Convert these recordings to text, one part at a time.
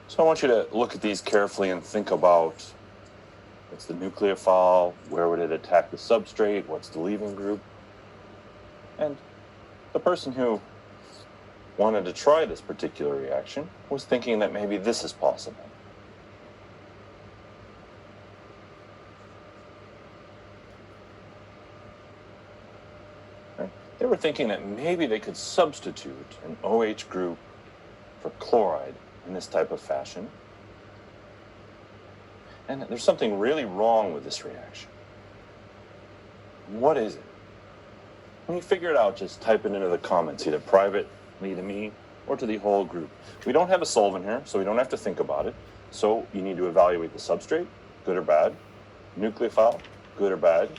So I want you to look at these carefully and think about what's the nucleophile, where would it attack the substrate, what's the leaving group. And the person who wanted to try this particular reaction was thinking that maybe this is possible. Right? They were thinking that maybe they could substitute an OH group for chloride in this type of fashion. And there's something really wrong with this reaction. What is it? When you figure it out, just type it into the comments, either privately to me or to the whole group. We don't have a solvent here, so we don't have to think about it. So you need to evaluate the substrate, good or bad, nucleophile, good or bad,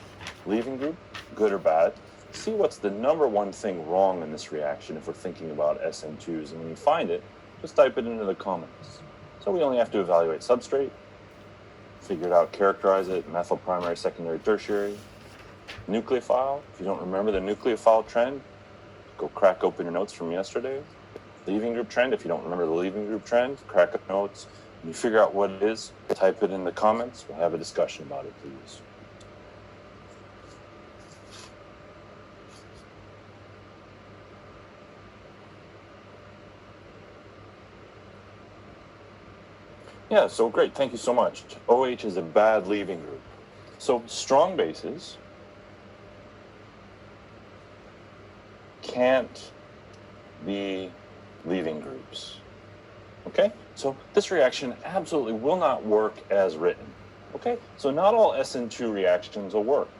leaving group, good or bad. See what's the number one thing wrong in this reaction if we're thinking about SN2s. And when you find it, just type it into the comments. So we only have to evaluate substrate, figure it out, characterize it, methyl primary, secondary, tertiary. Nucleophile, if you don't remember the nucleophile trend, go crack open your notes from yesterday. Leaving group trend, if you don't remember the leaving group trend, crack up notes. When you figure out what it is, type it in the comments. We'll have a discussion about it, please. Yeah, so great. Thank you so much. OH is a bad leaving group. So strong bases can't be leaving groups. Okay? So this reaction absolutely will not work as written. Okay? So not all SN2 reactions will work.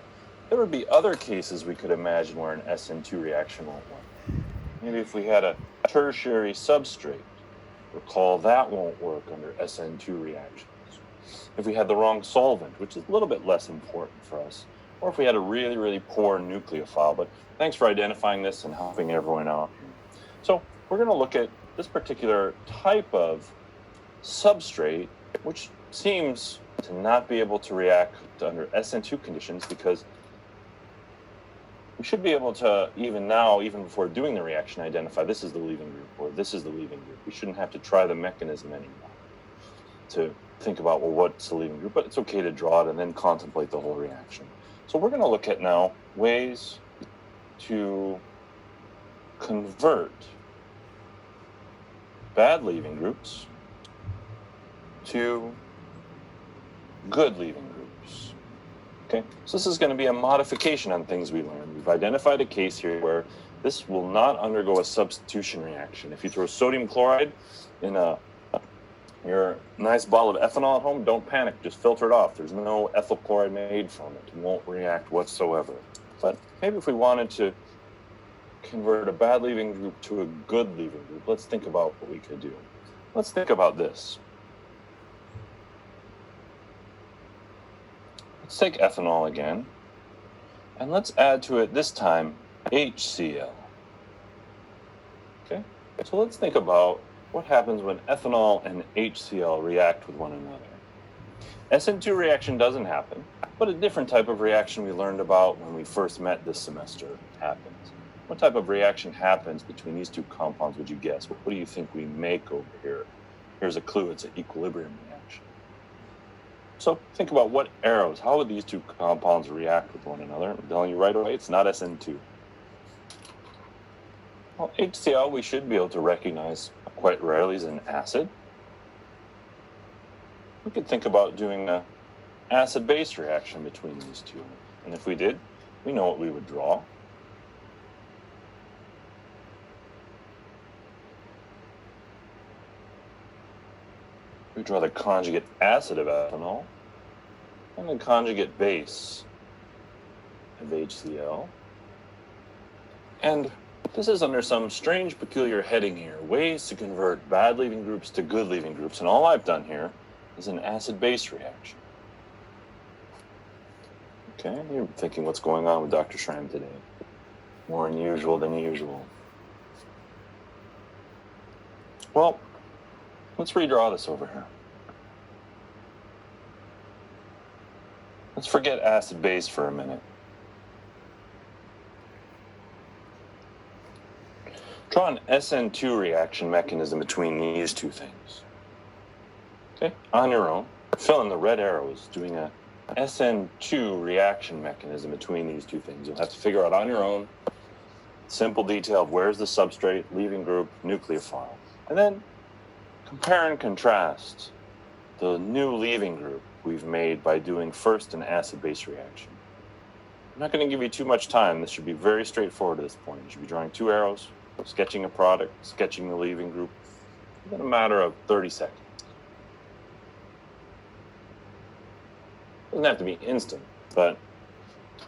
There would be other cases we could imagine where an SN2 reaction won't work. Maybe if we had a tertiary substrate, recall that won't work under SN2 reactions. If we had the wrong solvent, which is a little bit less important for us, or if we had a really, really poor nucleophile. But thanks for identifying this and helping everyone out. So we're going to look at this particular type of substrate, which seems to not be able to react under SN2 conditions, because we should be able to, even now, even before doing the reaction, identify this is the leaving group or this is the leaving group. We shouldn't have to try the mechanism anymore to think about, well, what's the leaving group? But it's okay to draw it and then contemplate the whole reaction. So we're going to look at now ways to convert bad leaving groups to good leaving groups. Okay, so this is going to be a modification on things we learned. We've identified a case here where this will not undergo a substitution reaction. If you throw sodium chloride in your nice bottle of ethanol at home, don't panic, just filter it off. There's no ethyl chloride made from it. It won't react whatsoever. But maybe if we wanted to convert a bad leaving group to a good leaving group, let's think about what we could do. Let's think about this. Let's take ethanol again, and let's add to it this time HCl. Okay, so let's think about what happens when ethanol and HCl react with one another. SN2 reaction doesn't happen, but a different type of reaction we learned about when we first met this semester happens. What type of reaction happens between these two compounds, would you guess? What do you think we make over here? Here's a clue, it's an equilibrium reaction. So think about what arrows, how would these two compounds react with one another? I'm telling you right away, it's not SN2. Well, HCl we should be able to recognize quite rarely as an acid. We could think about doing an acid-base reaction between these two. And if we did, we know what we would draw. We draw the conjugate acid of ethanol and the conjugate base of HCl. And this is under some strange, peculiar heading here, ways to convert bad leaving groups to good leaving groups. And all I've done here is an acid-base reaction. Okay, you're thinking what's going on with Dr. Schramm today. More unusual than usual. Well, let's redraw this over here. Let's forget acid-base for a minute. Draw an SN2 reaction mechanism between these two things. Okay, on your own, fill in the red arrows, doing a SN2 reaction mechanism between these two things. You'll have to figure out on your own, simple detail of where's the substrate, leaving group, nucleophile. And then compare and contrast the new leaving group we've made by doing first an acid-base reaction. I'm not going to give you too much time. This should be very straightforward at this point. You should be drawing two arrows, sketching a product, sketching the leaving group within a matter of 30 seconds. Doesn't have to be instant, but it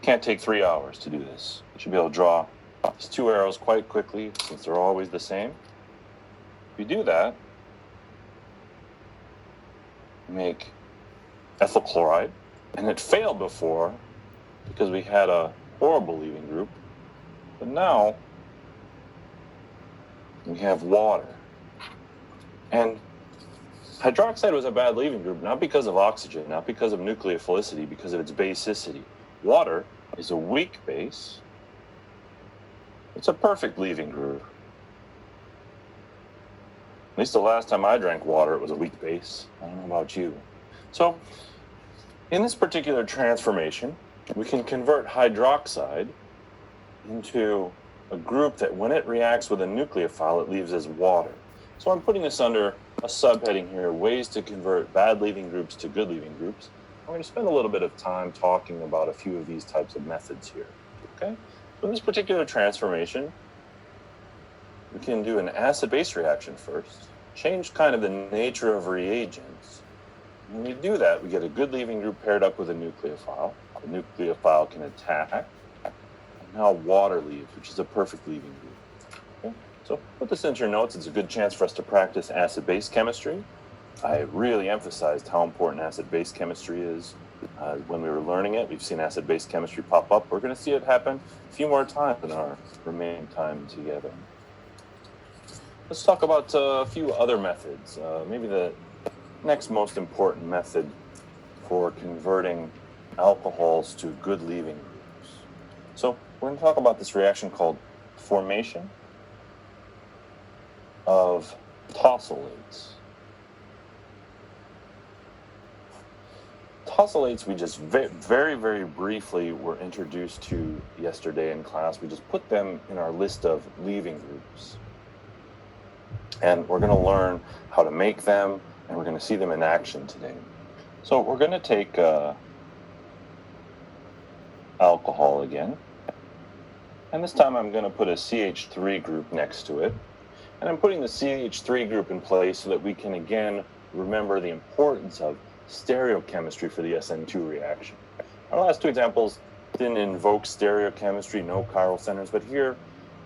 can't take 3 hours to do this. You should be able to draw these two arrows quite quickly since they're always the same. If you do that, you make ethyl chloride, and it failed before because we had a horrible leaving group, but now we have water. And hydroxide was a bad leaving group, not because of oxygen, not because of nucleophilicity, because of its basicity. Water is a weak base. It's a perfect leaving group. At least the last time I drank water, it was a weak base. I don't know about you. So, in this particular transformation, we can convert hydroxide into a group that when it reacts with a nucleophile, it leaves as water. So I'm putting this under a subheading here, ways to convert bad leaving groups to good leaving groups. I'm going to spend a little bit of time talking about a few of these types of methods here. Okay? So in this particular transformation, we can do an acid-base reaction first, change kind of the nature of reagents. When we do that, we get a good leaving group paired up with a nucleophile. The nucleophile can attack, and now water leaves, which is a perfect leaving group. Okay? So put this into your notes. It's a good chance for us to practice acid-base chemistry. I really emphasized how important acid-base chemistry is when we were learning it. We've seen acid-base chemistry pop up. We're going to see it happen a few more times in our remaining time together. Let's talk about a few other methods. Maybe the next most important method for converting alcohols to good leaving groups. So we're going to talk about this reaction called formation of tosylates. Tosylates we just very, very briefly were introduced to yesterday in class. We just put them in our list of leaving groups. And we're going to learn how to make them, and we're going to see them in action today. So we're going to take alcohol again, and this time I'm going to put a CH3 group next to it, and I'm putting the CH3 group in place so that we can again remember the importance of stereochemistry for the SN2 reaction. Our last two examples didn't invoke stereochemistry, no chiral centers, but here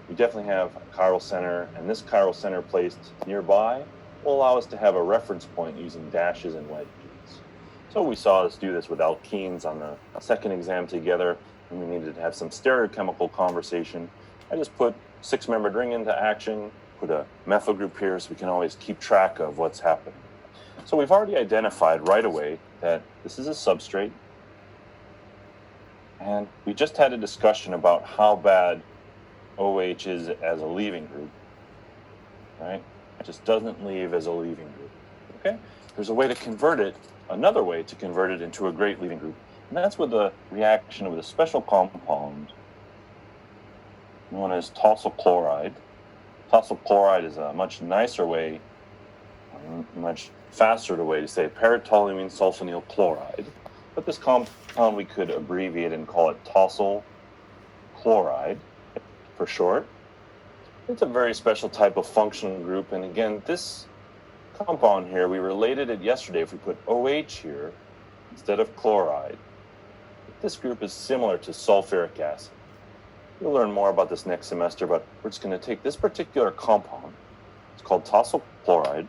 we definitely have a chiral center, and this chiral center placed nearby will allow us to have a reference point using dashes and wedges. So we saw us do this with alkenes on the second exam together, and we needed to have some stereochemical conversation. I just put 6-membered ring into action, put a methyl group here so we can always keep track of what's happening. So we've already identified right away that this is a substrate, and we just had a discussion about how bad OH is as a leaving group, right? It just doesn't leave as a leaving group, okay? There's a way to convert it, another way to convert it into a great leaving group, and that's with the reaction with a special compound known as tosyl chloride. Tosyl chloride is a much nicer way, much faster way to say para-toluene sulfonyl chloride, but this compound we could abbreviate and call it tosyl chloride for short. It's a very special type of functional group, and again, this compound here, we related it yesterday if we put OH here instead of chloride. This group is similar to sulfuric acid. We'll learn more about this next semester, but we're just going to take this particular compound. It's called tosyl chloride.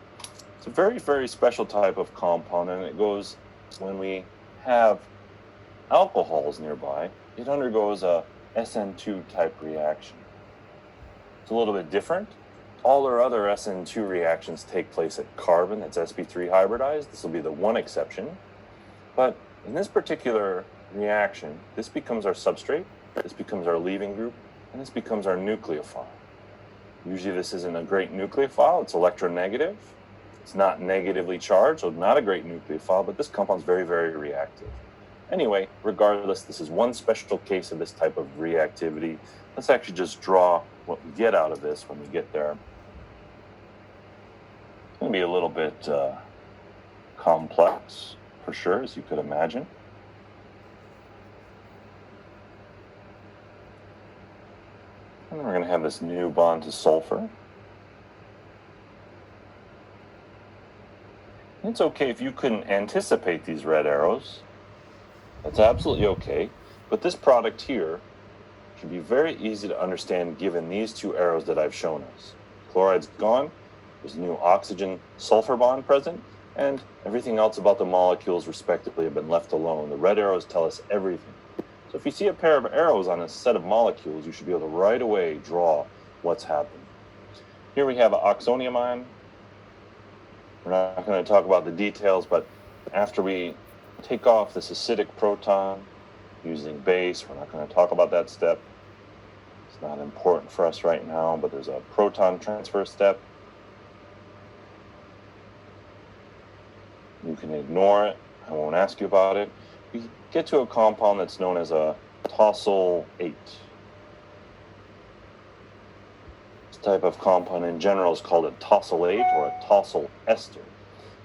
It's a very, very special type of compound, and it goes, when we have alcohols nearby, it undergoes a SN2 type reaction. It's a little bit different. All our other SN2 reactions take place at carbon, that's sp3 hybridized. This will be the one exception. But in this particular reaction, this becomes our substrate, this becomes our leaving group, and this becomes our nucleophile. Usually this isn't a great nucleophile, it's electronegative. It's not negatively charged, so not a great nucleophile, but this compound is very, very reactive. Anyway, regardless, this is one special case of this type of reactivity. Let's actually just draw what we get out of this when we get there. It's going to be a little bit complex, for sure, as you could imagine. And then we're going to have this new bond to sulfur. It's okay if you couldn't anticipate these red arrows. That's absolutely okay. But this product here should be very easy to understand given these two arrows that I've shown us. Chloride's gone, there's a new oxygen-sulfur bond present, and everything else about the molecules respectively have been left alone. The red arrows tell us everything. So if you see a pair of arrows on a set of molecules, you should be able to right away draw what's happened. Here we have an oxonium ion. We're not going to talk about the details, but after we take off this acidic proton using base, we're not going to talk about that step. It's not important for us right now, but there's a proton transfer step. You can ignore it. I won't ask you about it. We get to a compound that's known as a tosyl 8. This type of compound in general is called a tosyl 8 or a tosyl ester.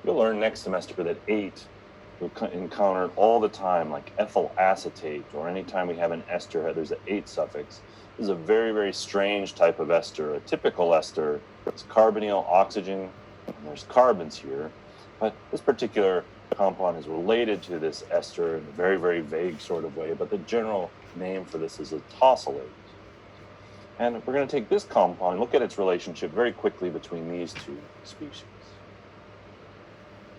You'll learn next semester that 8 we'll encounter all the time, like ethyl acetate, or anytime we have an ester, there's an 8 suffix. This is a very, very strange type of ester. A typical ester is carbonyl, oxygen, and there's carbons here. But this particular compound is related to this ester in a very, very vague sort of way, but the general name for this is a tosylate. And we're going to take this compound and look at its relationship very quickly between these two species.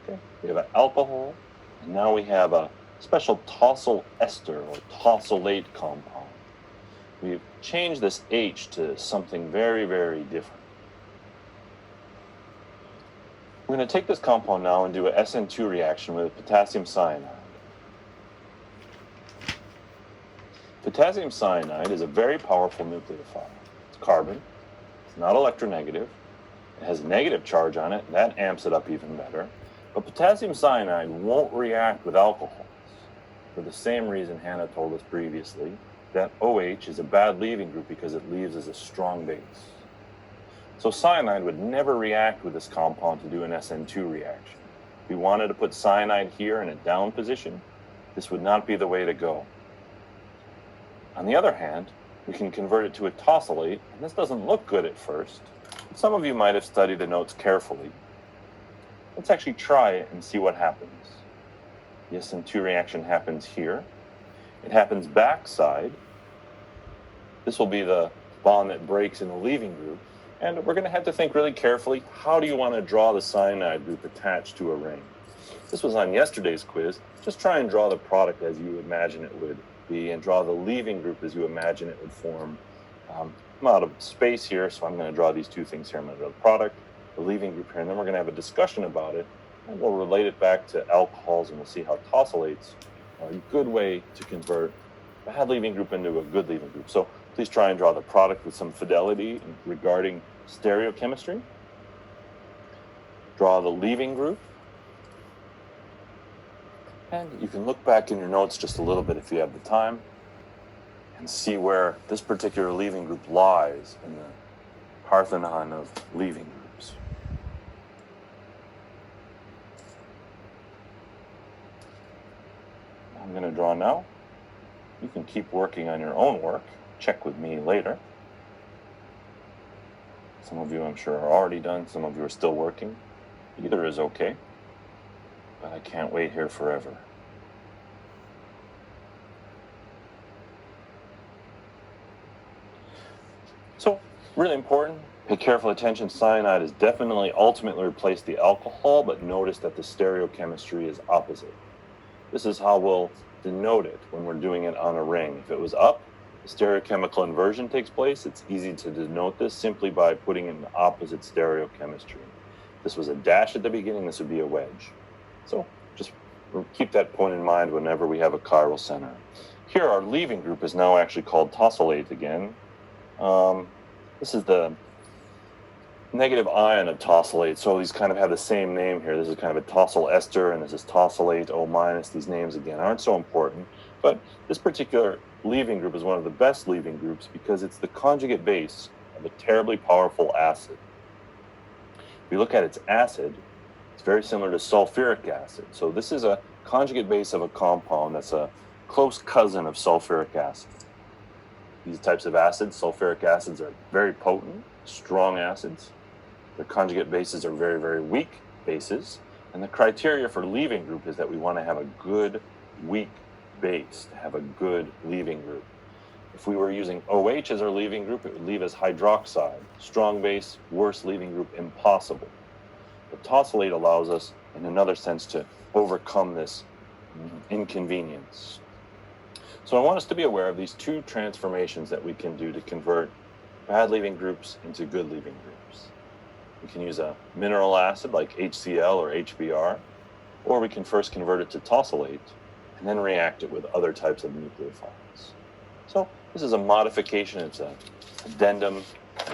Okay, we have an alcohol, and now we have a special tosyl ester or tosylate compound. We've changed this H to something very, very different. We're going to take this compound now and do a SN2 reaction with potassium cyanide. Potassium cyanide is a very powerful nucleophile. It's carbon, it's not electronegative, it has a negative charge on it, that amps it up even better. But potassium cyanide won't react with alcohols for the same reason Hannah told us previously, that OH is a bad leaving group because it leaves as a strong base. So cyanide would never react with this compound to do an SN2 reaction. If we wanted to put cyanide here in a down position, this would not be the way to go. On the other hand, we can convert it to a tosylate, and this doesn't look good at first. Some of you might have studied the notes carefully. Let's actually try it and see what happens. The SN2 reaction happens here. It happens backside. This will be the bond that breaks in the leaving group. And we're going to have to think really carefully, how do you want to draw the cyanide group attached to a ring? This was on yesterday's quiz. Just try and draw the product as you imagine it would be and draw the leaving group as you imagine it would form. I'm out of space here, so I'm going to draw these two things here. I'm going to draw the product, the leaving group here, and then we're going to have a discussion about it. And we'll relate it back to alcohols, and we'll see how tosylates are a good way to convert a bad leaving group into a good leaving group. So please try and draw the product with some fidelity regarding stereochemistry. Draw the leaving group. And you can look back in your notes just a little bit if you have the time and see where this particular leaving group lies in the Parthenon of leaving groups. I'm going to draw now. You can keep working on your own work. Check with me later. Some of you, I'm sure, are already done. Some of you are still working. Either is okay, but I can't wait here forever. So, really important, pay careful attention. Cyanide has definitely ultimately replaced the alcohol, but notice that the stereochemistry is opposite. This is how we'll denote it when we're doing it on a ring. If it was up, the stereochemical inversion takes place. It's easy to denote this simply by putting in the opposite stereochemistry. If this was a dash at the beginning, this would be a wedge. So just keep that point in mind whenever we have a chiral center. Here, our leaving group is now actually called tosylate again. This is the negative ion of tosylate. So these kind of have the same name here. This is kind of a tosyl ester, and this is tosylate, O minus. These names, again, aren't so important. But this particular leaving group is one of the best leaving groups because it's the conjugate base of a terribly powerful acid. If you look at its acid, it's very similar to sulfuric acid. So this is a conjugate base of a compound that's a close cousin of sulfuric acid. These types of acids, sulfuric acids, are very potent, strong acids. Their conjugate bases are very, very weak bases. And the criteria for leaving group is that we want to have a good weak base to have a good leaving group. If we were using OH as our leaving group, it would leave as hydroxide. Strong base, worst leaving group, impossible. But tosylate allows us, in another sense, to overcome this inconvenience. So I want us to be aware of these two transformations that we can do to convert bad leaving groups into good leaving groups. We can use a mineral acid like HCl or HBr, or we can first convert it to tosylate and then react it with other types of nucleophiles. So this is a modification, it's an addendum